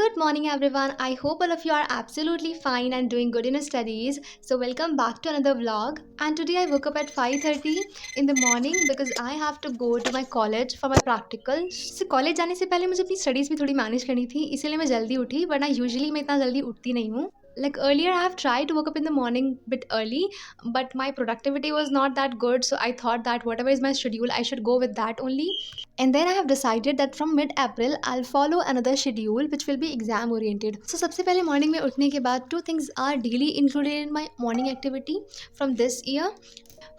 Good morning, everyone. I hope all of you are absolutely fine and doing good in your studies. So, welcome back to another vlog. And today I woke up at 5:30 in the morning because I have to go to my college for my practical. So, college जाने से पहले मुझे अपनी studies भी थोड़ी manage करनी थी, इसीलिए मैं जल्दी उठी, वरना यूजुअली मैं इतना जल्दी उठती नहीं हूँ. Like earlier, I have tried to wake up in the morning bit early, but my productivity was not that good. So I thought that whatever is my schedule, I should go with that only. And then I have decided that from mid April I'll follow another schedule which will be exam oriented. So सबसे पहले morning में उठने के बाद two things are daily included in my morning activity from this year.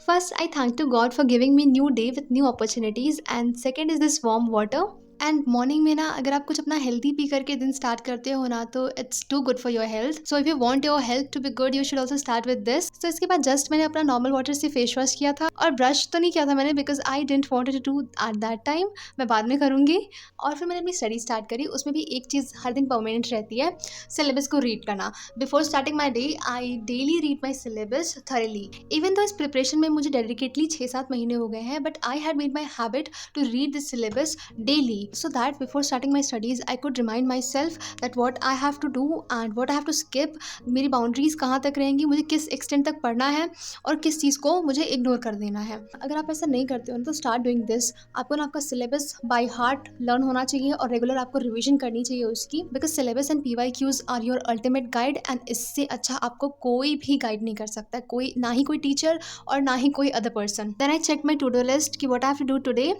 First, I thank to God for giving me new day with new opportunities, and second is this warm water. And morning में ना अगर आप कुछ अपना healthy P करके दिन start करते हो ना तो it's too good for your health. So if you want your health to be good you should also start with this. तो इसके बाद जस्ट मैंने अपना नॉर्मल वाटर से फेस वॉश किया था और ब्रश तो नहीं किया था मैंने because I don't want to do at that time. मैं बाद में करूँगी. और फिर मैंने अपनी स्टडी स्टार्ट करी. उसमें भी एक चीज़ हर दिन परमानेंट रहती है, सिलेबस को रीड करना. Before starting my day I daily read my syllabus thoroughly. Even तो इस प्रिपरेशन में मुझे डेडिकेटली 6-7 महीने हो गए हैं, but I had made my habit to read this syllabus daily so that before starting my studies I could remind myself that what I have to do and what I have to skip. मेरी boundaries कहाँ तक रहेंगी, मुझे किस extent तक पढ़ना है और किस चीज़ को मुझे इग्नोर कर देना है. अगर आप ऐसा नहीं करते हो तो स्टार्ट डूइंग दिस. आपको ना आपका सिलेबस बाय हार्ट लर्न होना चाहिए और रेगुलर आपको रिवीजन करनी चाहिए उसकी, because syllabus and PYQs are your ultimate guide. And इससे अच्छा आपको कोई भी गाइड नहीं कर सकता, कोई ना ही कोई टीचर और ना ही कोई other person. Then I check my to do list कि what I have to do today.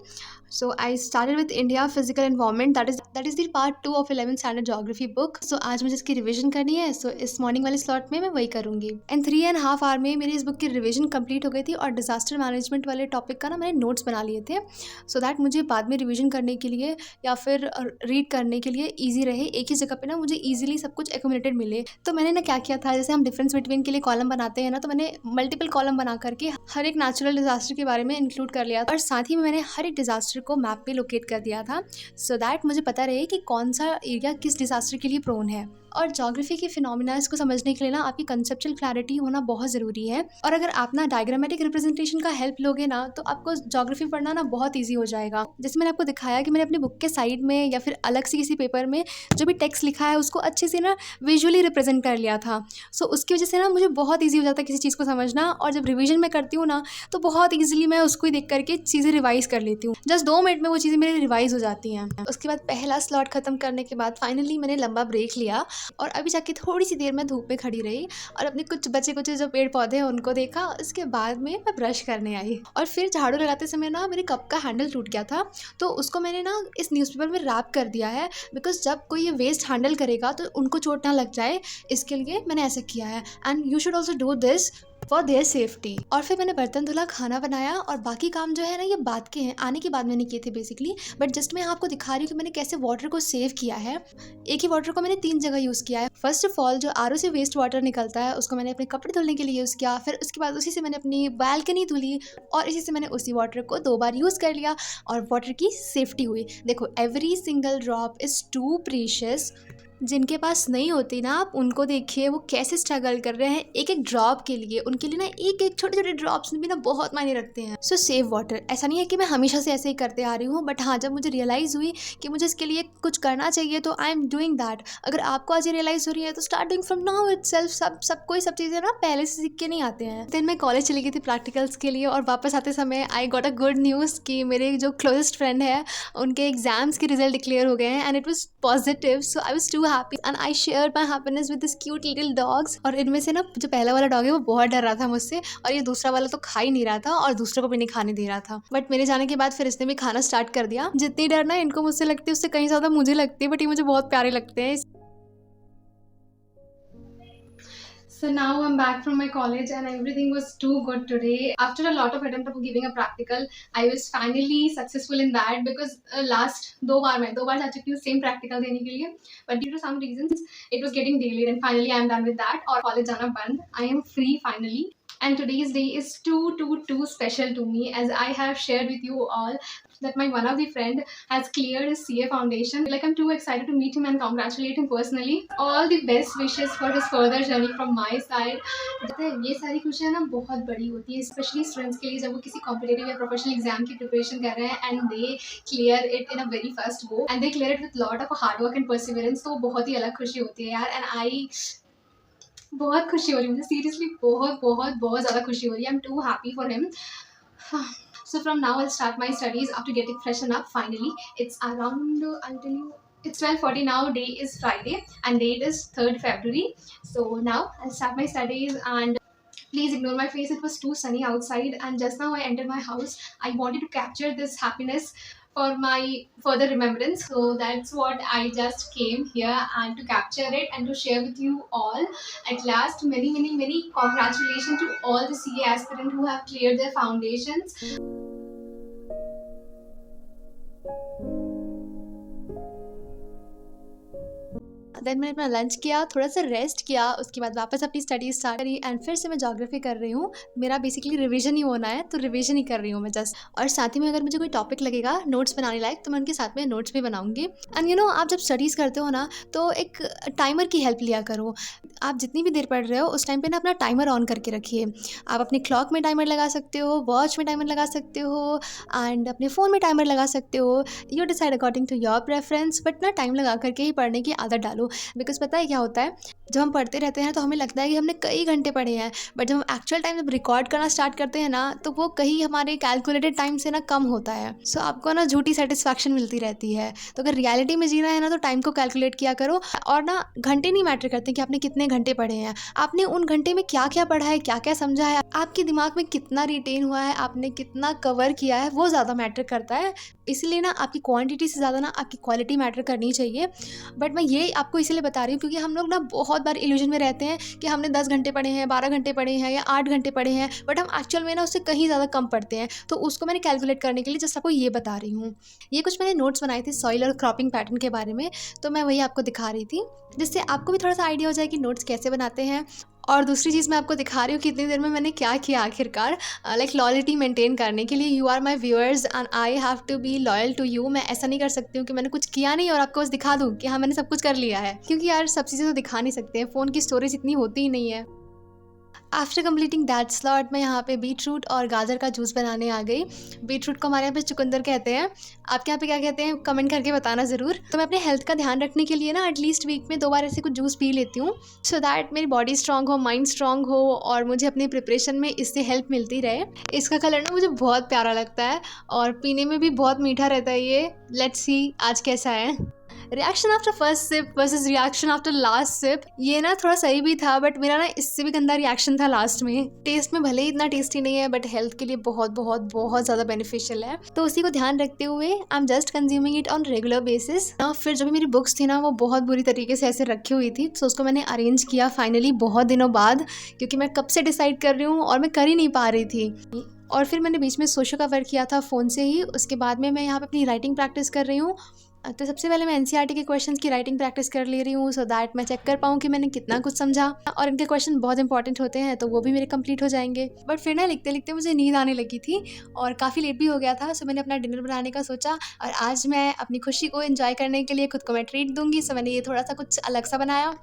So I started with India physical environment. That is the part 2 of 11th standard geography book. So आज मुझे इसकी revision करनी है. So इस morning वाले slot में मैं वही करूँगी. एंड 3.5 आवर में मेरी इस बुक की रिवीजन कंप्लीट हो गई थी और डिजास्टर मैनेजमेंट वाले टॉपिक का ना मैंने नोट्स बना लिए थे सो दैट मुझे बाद में रिवीजन करने के लिए या फिर रीड करने के लिए ईजी रहे. एक ही जगह पे ना मुझे ईजिली सब कुछ एक्यूमुलेटेड मिले. तो मैंने ना क्या किया था, जैसे हम डिफरेंस बिटवीन के लिए कॉलम बनाते हैं ना, तो मैंने मल्टीपल कॉलम बना करके हर एक नेचुरल डिजास्टर के बारे में इंक्लूड कर लिया और साथ ही में मैंने हर एक डिजास्टर को मैप पे लोकेट कर दिया था सो दैट मुझे पता रहे कि कौन सा एरिया किस डिजास्टर के लिए प्रोन है. और ज्योग्राफी के फिनोमिनास को समझने के लिए ना आपकी कंसेप्चुअल क्लैरिटी होना बहुत ज़रूरी है. और अगर आप ना डायग्रामेटिक रिप्रेजेंटेशन का हेल्प लोगे ना तो आपको ज्योग्राफी पढ़ना ना बहुत ईजी हो जाएगा. जैसे मैंने आपको दिखाया कि मैंने अपनी बुक के साइड में या फिर अलग से किसी पेपर में जो भी टेक्स्ट लिखा है उसको अच्छे से ना विजुअली रिप्रेजेंट कर लिया था. सो उसकी वजह से ना मुझे बहुत ईजी हो जाता है किसी चीज़ को समझना. और जब रिविजन में करती हूँ ना तो बहुत ईजिली मैं उसको ही देख करके चीज़ें रिवाइज कर लेती हूँ. जस्ट 2 मिनट में वो चीज़ें मेरी रिवाइज हो जाती हैं. उसके बाद पहला स्लॉट खत्म करने के बाद फाइनली मैंने लंबा ब्रेक लिया और अभी जाके थोड़ी सी देर में धूप में खड़ी रही और अपने कुछ बचे कुछ जो पेड़ पौधे हैं उनको देखा. उसके बाद में मैं ब्रश करने आई और फिर झाड़ू लगाते समय ना मेरे कप का हैंडल टूट गया था तो उसको मैंने ना इस न्यूज़पेपर में रैप कर दिया है बिकॉज जब कोई ये वेस्ट हैंडल करेगा तो उनको चोट ना लग जाए, इसके लिए मैंने ऐसा किया है. And you should also do this for their safety. और फिर मैंने बर्तन धुला, खाना बनाया और बाकी काम जो है ना ये बाद के हैं, आने के बाद मैंने किए थे बेसिकली. बट जस्ट मैं आपको दिखा रही हूँ कि मैंने कैसे वाटर को सेव किया है. एक ही वाटर को मैंने 3 जगह यूज़ किया है. फर्स्ट ऑफ ऑल जो आरओ से वेस्ट वाटर निकलता है उसको मैंने अपने कपड़े धुलने के लिए यूज़ किया. फिर उसके बाद उसी से मैंने अपनी बालकनी धुली और इसी से मैंने उसी वाटर को 2 बार यूज़ कर लिया और वाटर की सेफ्टी हुई. देखो every single drop is too precious. जिनके पास नहीं होती ना आप उनको देखिए वो कैसे स्ट्रगल कर रहे हैं एक एक ड्रॉप के लिए. उनके लिए ना एक एक छोटे छोटे ड्रॉप्स भी ना बहुत मायने रखते हैं. सो सेव वाटर. ऐसा नहीं है कि मैं हमेशा से ऐसे ही करते आ रही हूँ, बट हाँ जब मुझे रियलाइज़ हुई कि मुझे इसके लिए कुछ करना चाहिए तो आई एम डूइंग दैट. अगर आपको आज रियलाइज़ हो रही है तो start doing from now itself. सबको ये सब चीज़ें ना पहले से सीख के नहीं आते हैं. देन मैं कॉलेज चली गई थी प्रैक्टिकल्स के लिए और वापस आते समय I got a good news कि मेरे जो क्लोजेस्ट फ्रेंड है उनके एग्जाम्स के रिजल्ट डिक्लेयर हो गए हैं and it was positive. So I was too happy and I share my happiness with this cute little dogs. और इनमें से ना जो पहला वाला डॉग है वो बहुत डर रहा था मुझसे और ये दूसरा वाला तो खा ही नहीं रहा था और दूसरे को भी नहीं खाने दे रहा था. बट मेरे जाने के बाद फिर इसने भी खाना स्टार्ट कर दिया. जितनी डर ना इनको मुझसे लगती है उससे कहीं ज़्यादा मुझे लगती है, बट ये मुझे बहुत प्यारे लगते हैं. So now I'm back from my college and everything was too good today. After a lot of attempt of giving a practical, I was finally successful in that because last 2 बार जा चुकी हूँ same practical देने के लिए, but due to some reasons it was getting delayed and finally I'm done with that और college जाना बंद. I am free finally. And today's day is too special to me, as I have shared with you all that my one of the friend has cleared his CA foundation. Like, I'm too excited to meet him and congratulate him personally. All the best wishes for his further journey from my side. पता है ये सारी खुशियाँ ना बहुत बड़ी होती है, स्पेशली स्टूडेंट्स के लिए जब वो किसी कॉम्पिटेटिव या प्रोफेशनल एग्जाम की प्रिपरेशन कर रहे हैं and they clear it in a very first go and they clear it with lot of hard work and perseverance, तो बहुत ही अलग खुशी होती है यार। एंड आई बहुत खुशी हो रही है मुझे, सीरियसली बहुत बहुत बहुत ज़्यादा खुशी हो रही है। I am too happy for him. So from now I'll start my studies after getting freshened up finally. It's around, I'll tell you, it's 12:40 now. Day is Friday and date is 3rd February. So now I'll start my studies, and please ignore my face. It was too sunny outside and just now I entered my house. I wanted to capture this happiness for my further remembrance. So that's what I just came here and to capture it and to share with you all. At last, many congratulations to all the CA aspirants who have cleared their foundations. Then मैंने अपना lunch किया, थोड़ा सा rest किया, उसके बाद वापस अपनी स्टडी स्टार्ट करी एंड फिर से मैं ज्योग्राफी कर रही हूँ। मेरा बेसिकली रिवीजन ही होना है, तो रिवीजन ही कर रही हूँ मैं जस्ट। और साथ ही में अगर मुझे कोई टॉपिक लगेगा नोट्स बनाने लायक तो मैं उनके साथ में नोट्स भी बनाऊंगी। एंड यू नो, आप जब स्टडीज़ करते हो ना तो एक टाइमर की हेल्प लिया करो। आप जितनी भी देर पढ़ रहे हो उस टाइम पे ना अपना टाइमर ऑन करके रखिए। आप अपने क्लॉक में टाइमर लगा सकते हो, वॉच में टाइमर लगा सकते हो एंड अपने फ़ोन में टाइमर लगा सकते हो। You decide according to your preference, but ना टाइम लगा करके ही पढ़ने की आदत डालो। बिकॉज पता है क्या होता है, जब हम पढ़ते रहते हैं तो हमें लगता है कि हमने कई घंटे पढ़े हैं, बट जब हम एक्चुअल टाइम जब रिकॉर्ड करना स्टार्ट करते हैं ना तो वो कहीं हमारे कैलकुलेटेड टाइम से ना कम होता है। सो आपको ना झूठी सेटिस्फैक्शन मिलती रहती है। तो अगर रियलिटी में जीना है ना तो टाइम को कैलकुलेट किया करो। और ना घंटे नहीं मैटर करते कि आपने कितने घंटे पढ़े हैं, आपने उन घंटे में क्या क्या पढ़ा है, क्या क्या समझा है, आपके दिमाग में कितना रिटेन हुआ है, आपने कितना कवर किया है, वो ज़्यादा मैटर करता है। इसलिए ना आपकी क्वांटिटी से ज़्यादा ना आपकी क्वालिटी मैटर करनी चाहिए। बट मैं ये आपको इसीलिए बता रही हूँ क्योंकि हम लोग ना बहुत बार इल्यूजन में रहते हैं कि हमने 10 घंटे पढ़े हैं, 12 घंटे पढ़े हैं या 8 घंटे पढ़े हैं, बट हम एक्चुअल में ना उससे कहीं ज़्यादा कम पढ़ते हैं। तो उसको मैंने कैलकुलेट करने के लिए जस्ट आपको ये बता रही हूँ। ये कुछ मैंने नोट्स बनाए थे सॉइल और क्रॉपिंग पैटर्न के बारे में, तो मैं वही आपको दिखा रही थी जिससे आपको भी थोड़ा सा आइडिया हो जाए कि नोट्स कैसे बनाते हैं। और दूसरी चीज़ मैं आपको दिखा रही हूँ कि इतनी देर में मैंने क्या किया आखिरकार, लाइक लॉयल्टी मेंटेन करने के लिए। You are my viewers and I have to be loyal to you. मैं ऐसा नहीं कर सकती हूँ कि मैंने कुछ किया नहीं और आपको बस दिखा दूँ कि हाँ मैंने सब कुछ कर लिया है, क्योंकि यार सब चीज़ें तो दिखा नहीं सकते हैं, फ़ोन की स्टोरेज इतनी होती ही नहीं है। आफ्टर कम्प्लीटिंग दैट स्लॉट मैं यहाँ पे बीट रूट और गाजर का जूस बनाने आ गई। बीट रूट को हमारे यहाँ पे चुकंदर कहते हैं, आपके यहाँ पे क्या कहते हैं कमेंट करके बताना ज़रूर। तो मैं अपने हेल्थ का ध्यान रखने के लिए ना एटलीस्ट वीक में 2 बार ऐसे कुछ जूस पी लेती हूँ, सो दैट मेरी बॉडी स्ट्रांग हो, माइंड स्ट्रांग हो और मुझे अपनी प्रिपरेशन में इससे हेल्प मिलती रहे। इसका कलर ना मुझे बहुत प्यारा लगता है और पीने में भी बहुत मीठा रहता है ये। लेट्स सी आज कैसा है। Reaction after first sip versus reaction after last sip, ये ना थोड़ा सही भी था बट मेरा ना इससे भी गंदा रिएक्शन था लास्ट में। टेस्ट में भले ही इतना टेस्टी नहीं है बट हेल्थ के लिए बहुत बहुत बहुत ज़्यादा बेनिफिशियल है, तो उसी को ध्यान रखते हुए I am just consuming it on regular basis. फिर जो भी मेरी बुक्स थी ना वो बहुत बुरी तरीके से ऐसे रखी हुई थी, तो उसको मैंने अरेंज किया फाइनली बहुत दिनों बाद, क्योंकि मैं कब से डिसाइड कर रही हूँ और मैं कर ही नहीं पा रही थी। और फिर मैंने बीच में सोशो का वर्क किया था फ़ोन से ही। उसके बाद में मैं यहाँ पे अपनी राइटिंग प्रैक्टिस कर रही हूँ। तो सबसे पहले मैं एनसीईआरटी के क्वेश्चंस की राइटिंग प्रैक्टिस कर ले रही हूँ, सो दैट मैं चेक कर पाऊँ कि मैंने कितना कुछ समझा। और इनके क्वेश्चन बहुत इंपॉर्टेंट होते हैं तो वो भी मेरे कंप्लीट हो जाएंगे। बट फिर ना लिखते लिखते मुझे नींद आने लगी थी और काफ़ी लेट भी हो गया था, सो मैंने अपना डिनर बनाने का सोचा। और आज मैं अपनी खुशी को एंजॉय करने के लिए खुद को मैं ट्रीट दूंगी, सो मैंने ये थोड़ा सा कुछ अलग सा बनाया।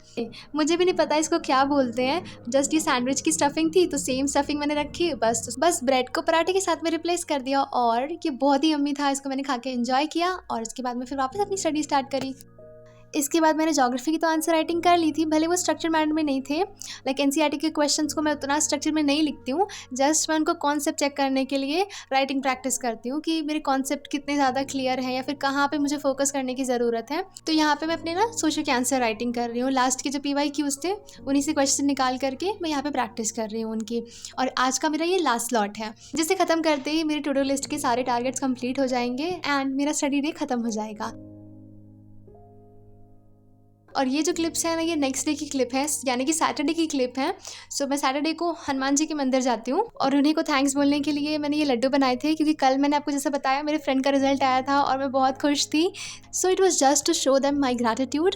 मुझे भी नहीं पता इसको क्या बोलते हैं, जस्ट ये सैंडविच की स्टफिंग थी तो सेम स्टफिंग मैंने रखी, बस ब्रेड को पराठे के साथ में रिप्लेस कर दिया और ये बहुत ही यम्मी था। इसको मैंने खा के एंजॉय किया और उसके बाद मैं फिर वापस अपनी स्टडी स्टार्ट करी। इसके बाद मैंने ज्योग्राफी की तो आंसर राइटिंग कर ली थी, भले वो स्ट्रक्चर मैनर में नहीं थे। लाइक एनसीईआरटी के क्वेश्चंस को मैं उतना स्ट्रक्चर में नहीं लिखती हूँ, जस्ट मैं उनको कॉन्सेप्ट चेक करने के लिए राइटिंग प्रैक्टिस करती हूँ कि मेरे कॉन्सेप्ट कितने ज़्यादा क्लियर हैं या फिर कहाँ पे मुझे फोकस करने की ज़रूरत है। तो यहाँ पे मैं अपने ना सोशल के आंसर राइटिंग कर रही हूँ। लास्ट के जो PYQs थे उन्हीं से क्वेश्चन निकाल करके मैं यहाँ पे प्रैक्टिस कर रही हूँ उनकी। और आज का मेरा ये लास्ट स्लॉट है, जिसे ख़त्म करते ही मेरी टू डू लिस्ट के सारे टारगेट्स कंप्लीट हो जाएंगे एंड मेरा स्टडी डे ख़त्म हो जाएगा। और ये जो क्लिप्स हैं ना ये नेक्स्ट डे की क्लिप है, यानी कि सैटरडे की क्लिप है। सो मैं सैटरडे को हनुमान जी के मंदिर जाती हूँ और उन्हीं को थैंक्स बोलने के लिए मैंने ये लड्डू बनाए थे, क्योंकि कल मैंने आपको जैसा बताया मेरे फ्रेंड का रिजल्ट आया था और मैं बहुत खुश थी। So it was just to show them my gratitude.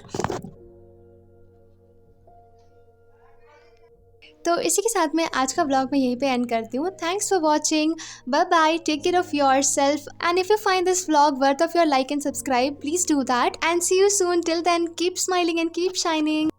तो इसी के साथ मैं आज का व्लॉग मैं यहीं पे एंड करती हूँ। Thanks for watching, bye bye, take care of yourself, and if you find this vlog worth of your like and subscribe, please do that, and see you soon. Till then keep smiling and keep shining.